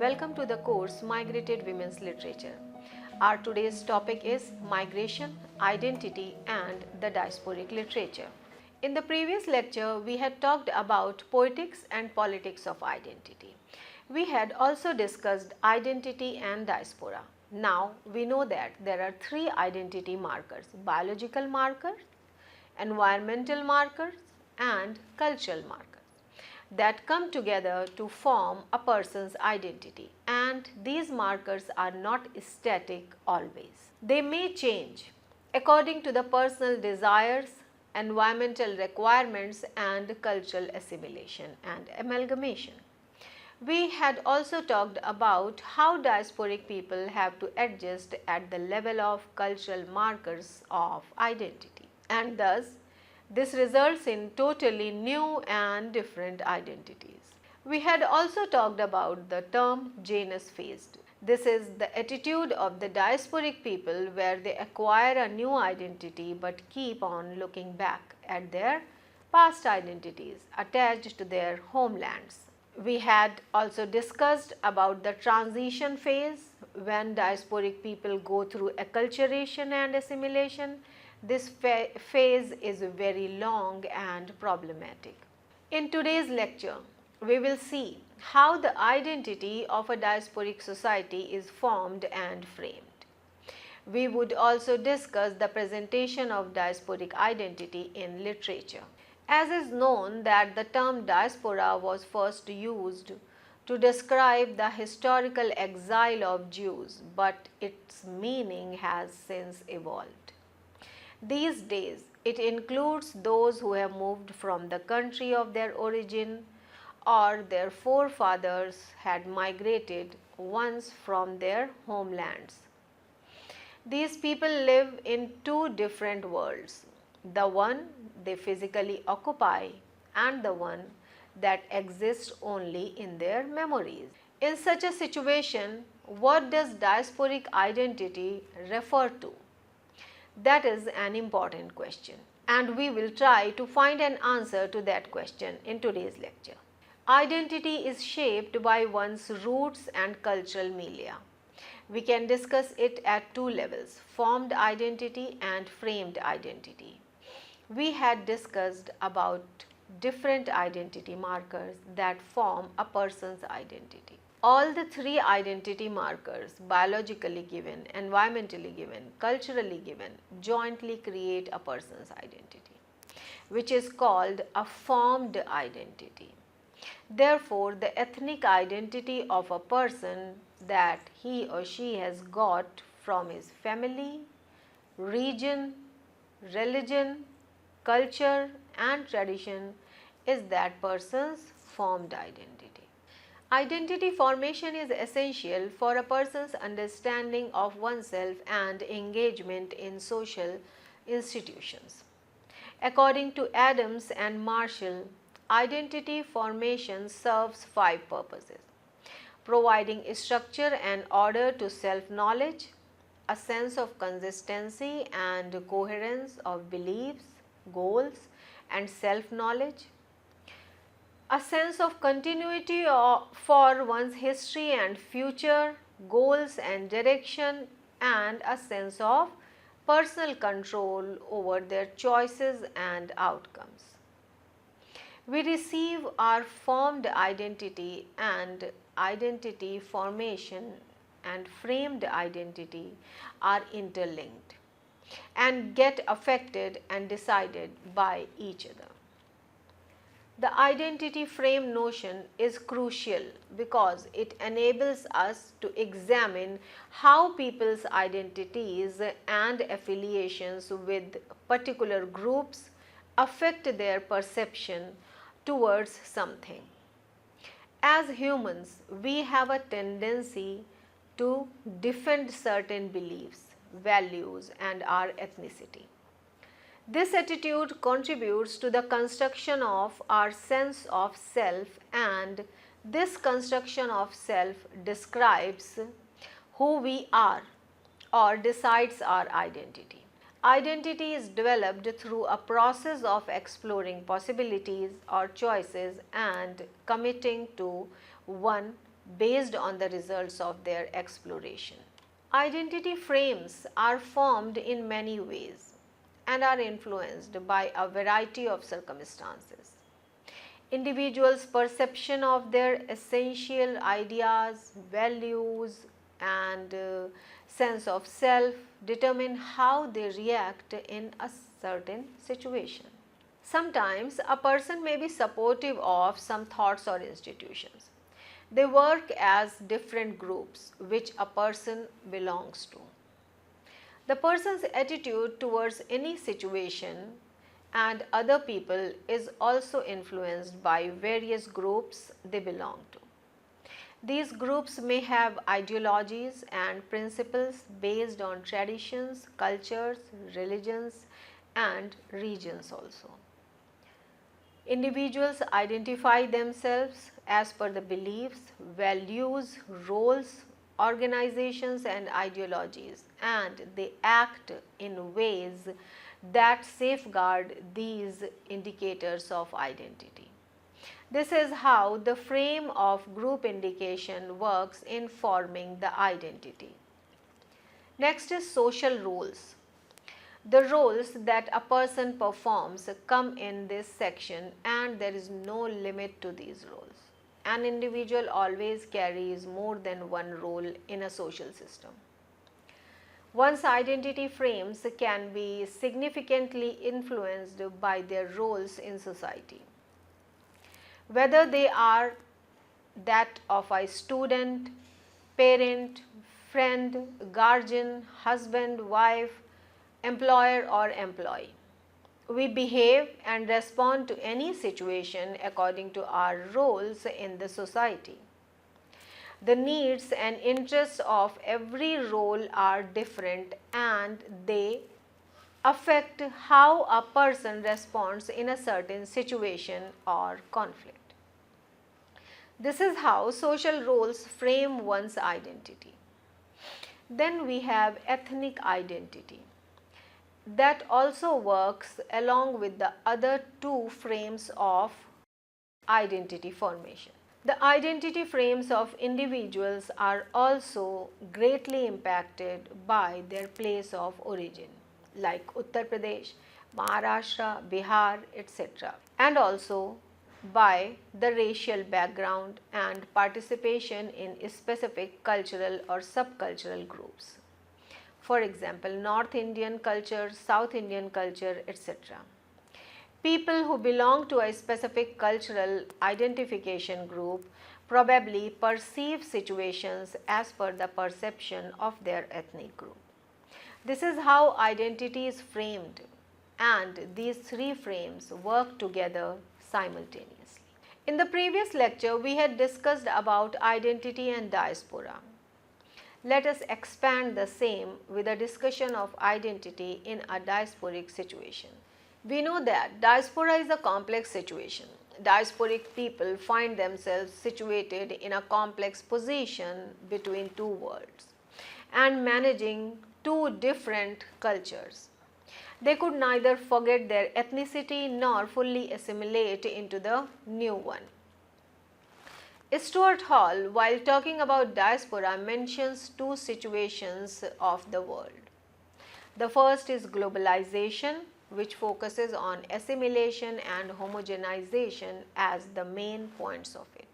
Welcome to the course Migrated Women's Literature. Our today's topic is Migration, Identity and the Diasporic Literature. In the previous lecture, we had talked about poetics and politics of identity. We had also discussed identity and diaspora. Now we know that there are three identity markers: biological markers, environmental markers and cultural markers that come together to form a person's identity, and these markers are not static always. They may change according to the personal desires, environmental requirements and cultural assimilation and amalgamation. We had also talked about how diasporic people have to adjust at the level of cultural markers of identity, and thus this results in totally new and different identities. We had also talked about the term Janus phased. This is the attitude of the diasporic people where they acquire a new identity but keep on looking back at their past identities attached to their homelands. We had also discussed about the transition phase when diasporic people go through acculturation and assimilation. This phase is very long and problematic. In today's lecture, we will see how the identity of a diasporic society is formed and framed. We would also discuss the presentation of diasporic identity in literature. As is known that the term diaspora was first used to describe the historical exile of Jews, but its meaning has since evolved. These days, it includes those who have moved from the country of their origin or their forefathers had migrated once from their homelands. These people live in two different worlds, the one they physically occupy and the one that exists only in their memories. In such a situation, what does diasporic identity refer to? That is an important question, and we will try to find an answer to that question in today's lecture. Identity is shaped by one's roots and cultural milieu. We can discuss it at two levels: formed identity and framed identity. We had discussed about different identity markers that form a person's identity. All the three identity markers, biologically given, environmentally given, culturally given, jointly create a person's identity, which is called a formed identity. Therefore, the ethnic identity of a person that he or she has got from his family, region, religion, culture and tradition is that person's formed identity. Identity formation is essential for a person's understanding of oneself and engagement in social institutions. According to Adams and Marshall, identity formation serves five purposes: providing structure and order to self-knowledge, a sense of consistency and coherence of beliefs, goals and self-knowledge, a sense of continuity for one's history and future, goals and direction, and a sense of personal control over their choices and outcomes. We receive our formed identity, and identity formation and framed identity are interlinked and get affected and decided by each other. The identity frame notion is crucial because it enables us to examine how people's identities and affiliations with particular groups affect their perception towards something. As humans, we have a tendency to defend certain beliefs, values, and our ethnicity. This attitude contributes to the construction of our sense of self, and this construction of self describes who we are or decides our identity. Identity is developed through a process of exploring possibilities or choices and committing to one based on the results of their exploration. Identity frames are formed in many ways and are influenced by a variety of circumstances. Individuals' perception of their essential ideas, values, and sense of self determine how they react in a certain situation. Sometimes a person may be supportive of some thoughts or institutions. They work as different groups which a person belongs to. The person's attitude towards any situation and other people is also influenced by various groups they belong to. These groups may have ideologies and principles based on traditions, cultures, religions, and regions also. Individuals identify themselves as per the beliefs, values, roles, organizations, and ideologies, and they act in ways that safeguard these indicators of identity. This is how the frame of group indication works in forming the identity. Next is social roles. The roles that a person performs come in this section, and there is no limit to these roles. An individual always carries more than one role in a social system. One's identity frames can be significantly influenced by their roles in society. Whether they are that of a student, parent, friend, guardian, husband, wife, employer or employee. We behave and respond to any situation according to our roles in the society. The needs and interests of every role are different, and they affect how a person responds in a certain situation or conflict. This is how social roles frame one's identity. Then we have ethnic identity. That also works along with the other two frames of identity formation. The identity frames of individuals are also greatly impacted by their place of origin, like Uttar Pradesh, Maharashtra, Bihar, etc., and also by the racial background and participation in specific cultural or subcultural groups. For example, North Indian culture, South Indian culture, etc. People who belong to a specific cultural identification group probably perceive situations as per the perception of their ethnic group. This is how identity is framed, and these three frames work together simultaneously. In the previous lecture, we had discussed about identity and diaspora. Let us expand the same with a discussion of identity in a diasporic situation. We know that diaspora is a complex situation. Diasporic people find themselves situated in a complex position between two worlds and managing two different cultures. They could neither forget their ethnicity nor fully assimilate into the new one. Stuart Hall, while talking about diaspora, mentions two situations of the world. The first is globalization, which focuses on assimilation and homogenization as the main points of it.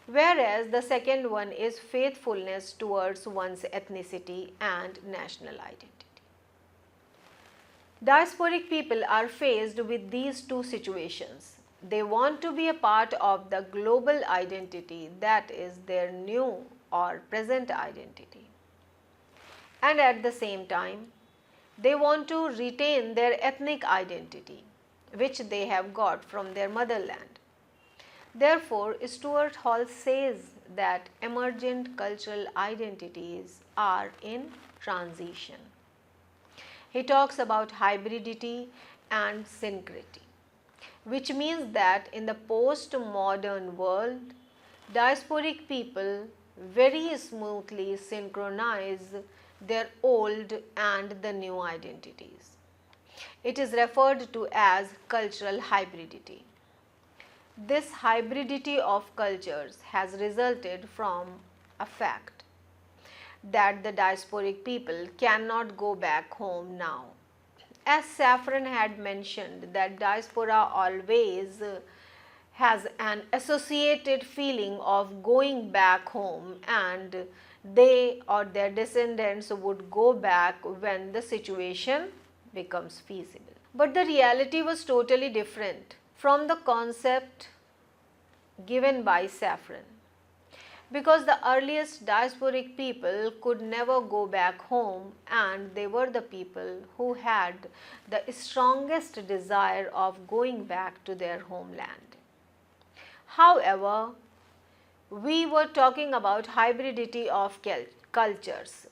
Whereas the second one is faithfulness towards one's ethnicity and national identity. Diasporic people are faced with these two situations. They want to be a part of the global identity, that is their new or present identity. And at the same time, they want to retain their ethnic identity, which they have got from their motherland. Therefore, Stuart Hall says that emergent cultural identities are in transition. He talks about hybridity and syncrety, which means that in the post-modern world, diasporic people very smoothly synchronize their old and the new identities. It is referred to as cultural hybridity. This hybridity of cultures has resulted from a fact that the diasporic people cannot go back home now. As Saffron had mentioned, that diaspora always has an associated feeling of going back home, and they or their descendants would go back when the situation becomes feasible. But the reality was totally different from the concept given by Saffron, because the earliest diasporic people could never go back home, and they were the people who had the strongest desire of going back to their homeland. However, we were talking about hybridity of cultures.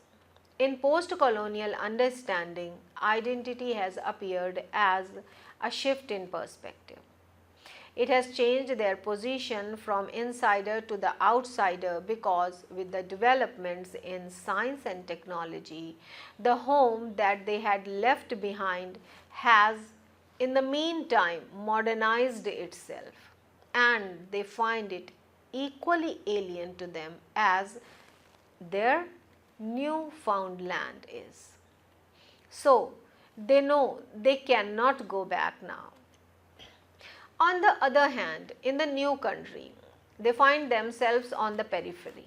In post-colonial understanding, identity has appeared as a shift in perspective. It has changed their position from insider to the outsider, because with the developments in science and technology, the home that they had left behind has in the meantime modernized itself, and they find it equally alien to them as their newfound land is. So, they know they cannot go back now. On the other hand, in the new country, they find themselves on the periphery.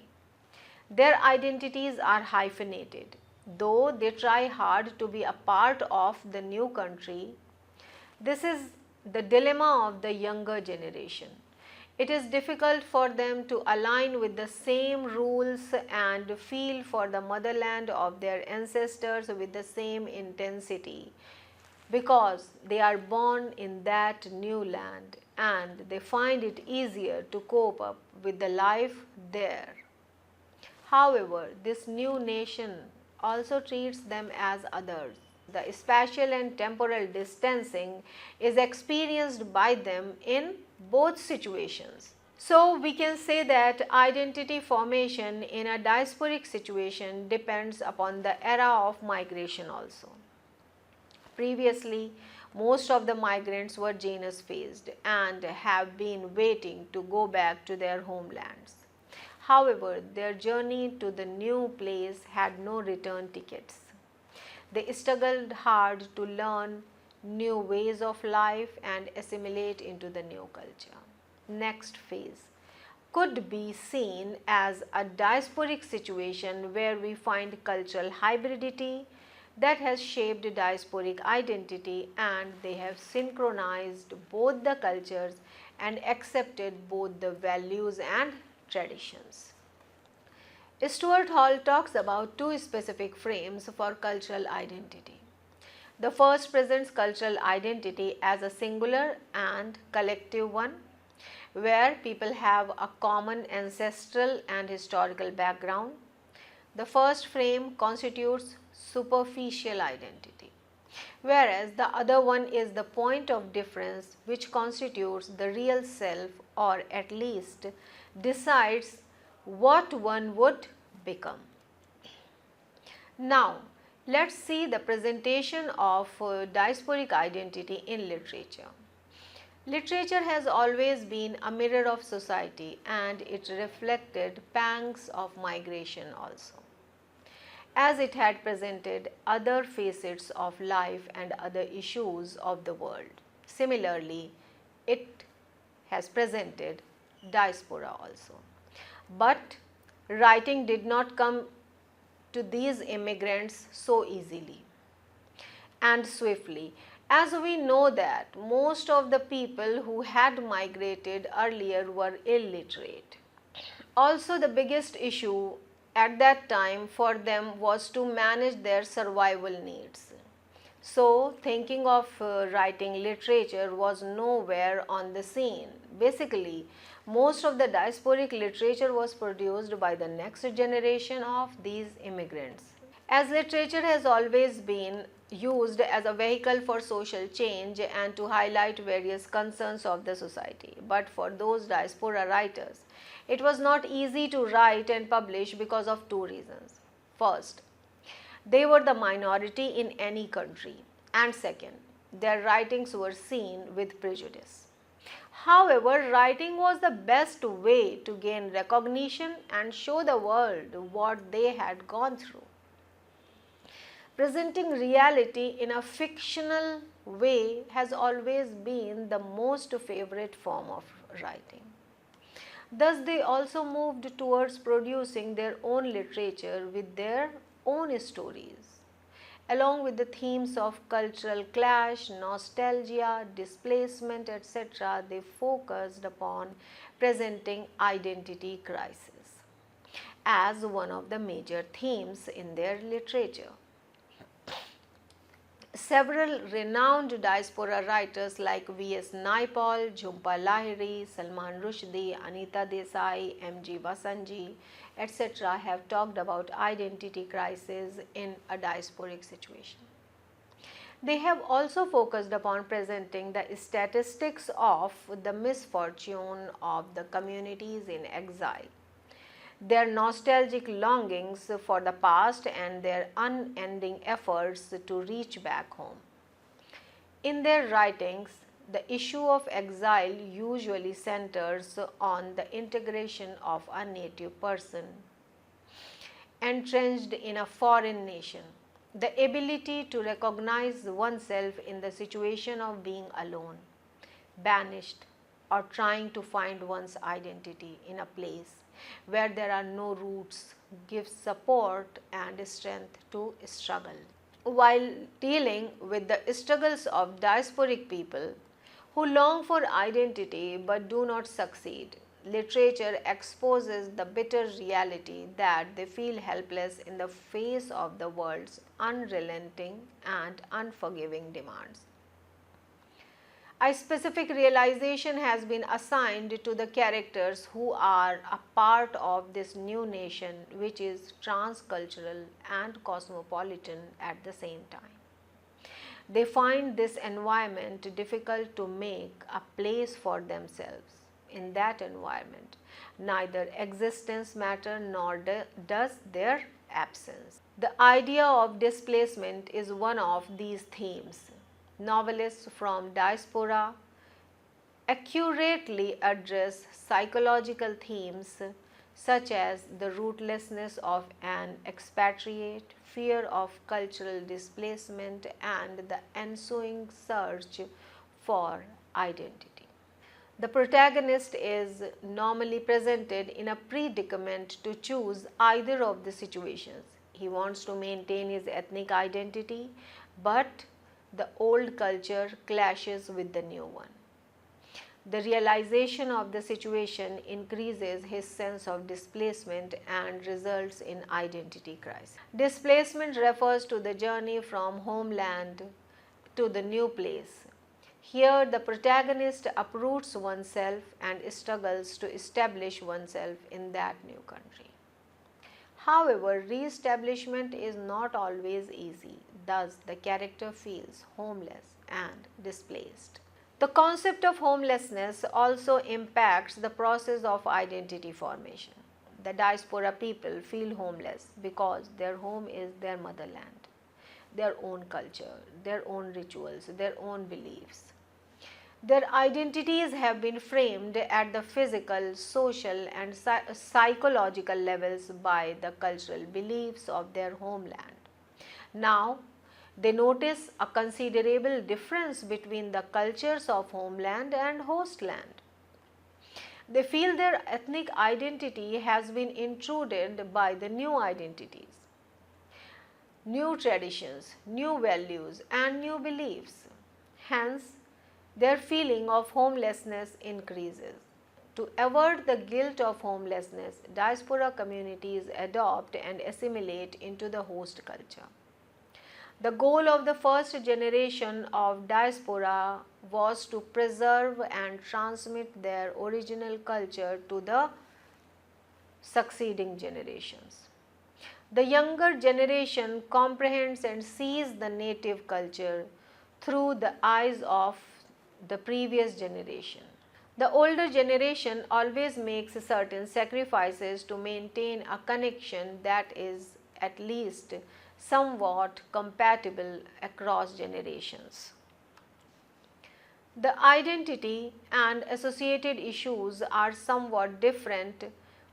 Their identities are hyphenated. Though they try hard to be a part of the new country, this is the dilemma of the younger generation. It is difficult for them to align with the same rules and feel for the motherland of their ancestors with the same intensity, because they are born in that new land and they find it easier to cope up with the life there. However, this new nation also treats them as others. The spatial and temporal distancing is experienced by them in both situations. So, we can say that identity formation in a diasporic situation depends upon the era of migration also. Previously, most of the migrants were Janus phased and have been waiting to go back to their homelands. However, their journey to the new place had no return tickets. They struggled hard to learn new ways of life and assimilate into the new culture. Next phase could be seen as a diasporic situation where we find cultural hybridity that has shaped diasporic identity, and they have synchronized both the cultures and accepted both the values and traditions. Stuart Hall talks about two specific frames for cultural identity. The first presents cultural identity as a singular and collective one, where people have a common ancestral and historical background. The first frame constitutes superficial identity, whereas the other one is the point of difference, which constitutes the real self, or at least decides what one would become. Now, let's see the presentation of diasporic identity in literature. Literature has always been a mirror of society, and it reflected pangs of migration also, as it had presented other facets of life and other issues of the world. Similarly, it has presented diaspora also. But writing did not come to these immigrants so easily and swiftly, as we know that most of the people who had migrated earlier were illiterate. Also, the biggest issue at that time for them was to manage their survival needs. So, thinking of writing literature was nowhere on the scene. Basically, most of the diasporic literature was produced by the next generation of these immigrants. As literature has always been used as a vehicle for social change and to highlight various concerns of the society, but for those diaspora writers, it was not easy to write and publish because of two reasons. First, they were the minority in any country, and second, their writings were seen with prejudice. However, writing was the best way to gain recognition and show the world what they had gone through. Presenting reality in a fictional way has always been the most favorite form of writing. Thus, they also moved towards producing their own literature with their own stories. Along with the themes of cultural clash, nostalgia, displacement, etc., they focused upon presenting identity crisis as one of the major themes in their literature. Several renowned diaspora writers like V.S. Naipaul, Jhumpa Lahiri, Salman Rushdie, Anita Desai, M.G. Vasanji, etc. have talked about identity crisis in a diasporic situation. They have also focused upon presenting the statistics of the misfortune of the communities in exile, their nostalgic longings for the past and their unending efforts to reach back home. In their writings, the issue of exile usually centers on the integration of a native person entrenched in a foreign nation, the ability to recognize oneself in the situation of being alone, banished, or trying to find one's identity in a place where there are no roots gives support and strength to struggle. While dealing with the struggles of diasporic people who long for identity but do not succeed, literature exposes the bitter reality that they feel helpless in the face of the world's unrelenting and unforgiving demands. A specific realization has been assigned to the characters who are a part of this new nation, which is transcultural and cosmopolitan at the same time. They find this environment difficult to make a place for themselves. In that environment, neither existence matters nor does their absence. The idea of displacement is one of these themes. Novelists from diaspora accurately address psychological themes such as the rootlessness of an expatriate, fear of cultural displacement, and the ensuing search for identity. The protagonist is normally presented in a predicament to choose either of the situations. He wants to maintain his ethnic identity, but the old culture clashes with the new one. The realization of the situation increases his sense of displacement and results in identity crisis. Displacement refers to the journey from homeland to the new place. Here, the protagonist uproots oneself and struggles to establish oneself in that new country. However, re-establishment is not always easy. Thus, the character feels homeless and displaced. The concept of homelessness also impacts the process of identity formation. The diaspora people feel homeless because their home is their motherland, their own culture, their own rituals, their own beliefs. Their identities have been framed at the physical, social, and psychological levels by the cultural beliefs of their homeland. Now, they notice a considerable difference between the cultures of homeland and hostland. They feel their ethnic identity has been intruded by the new identities, new traditions, new values, and new beliefs. Hence, their feeling of homelessness increases. To avert the guilt of homelessness, diaspora communities adopt and assimilate into the host culture. The goal of the first generation of diaspora was to preserve and transmit their original culture to the succeeding generations. The younger generation comprehends and sees the native culture through the eyes of the previous generation. The older generation always makes certain sacrifices to maintain a connection that is at least somewhat compatible across generations. The identity and associated issues are somewhat different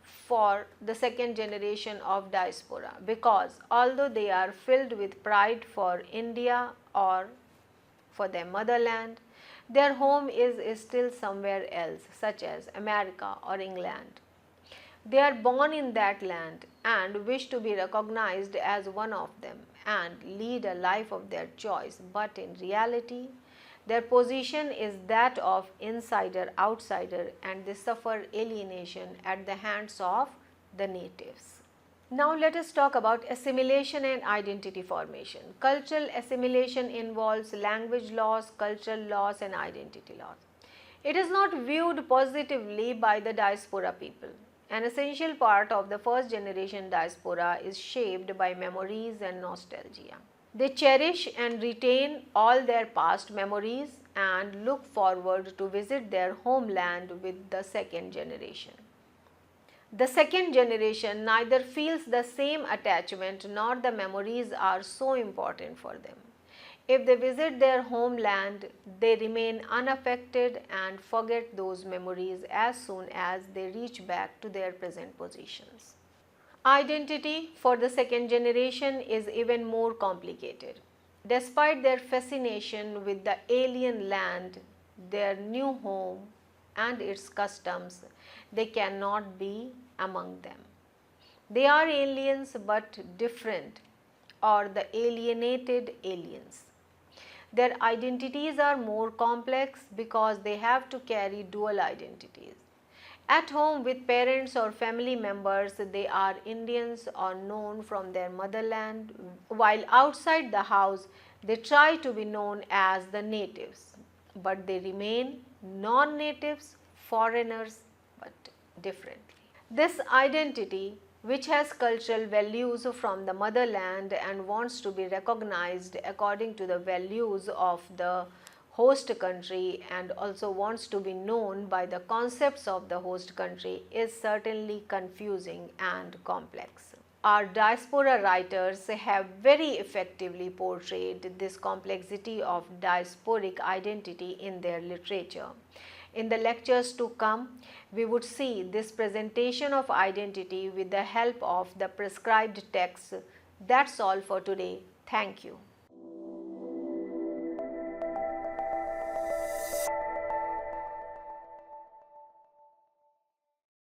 for the second generation of diaspora, because although they are filled with pride for India or for their motherland, their home is still somewhere else, such as America or England. They are born in that land and wish to be recognized as one of them and lead a life of their choice, but in reality, their position is that of insider outsider, and they suffer alienation at the hands of the natives. Now let us talk about assimilation and identity formation. Cultural assimilation involves language loss, cultural loss and identity loss. It is not viewed positively by the diaspora people. An essential part of the first generation diaspora is shaped by memories and nostalgia. They cherish and retain all their past memories and look forward to visit their homeland with the second generation. The second generation neither feels the same attachment nor the memories are so important for them. If they visit their homeland, they remain unaffected and forget those memories as soon as they reach back to their present positions. Identity for the second generation is even more complicated. Despite their fascination with the alien land, their new home and its customs, they cannot be among them. They are aliens but different, or the alienated aliens. Their identities are more complex because they have to carry dual identities. At home with parents or family members, they are Indians or known from their motherland, while outside the house, they try to be known as the natives, but they remain non-natives, foreigners, but differently. This identity, which has cultural values from the motherland and wants to be recognized according to the values of the host country and also wants to be known by the concepts of the host country, is certainly confusing and complex. Our diaspora writers have very effectively portrayed this complexity of diasporic identity in their literature. In the lectures to come, we would see this presentation of identity with the help of the prescribed texts. That's all for today. Thank you.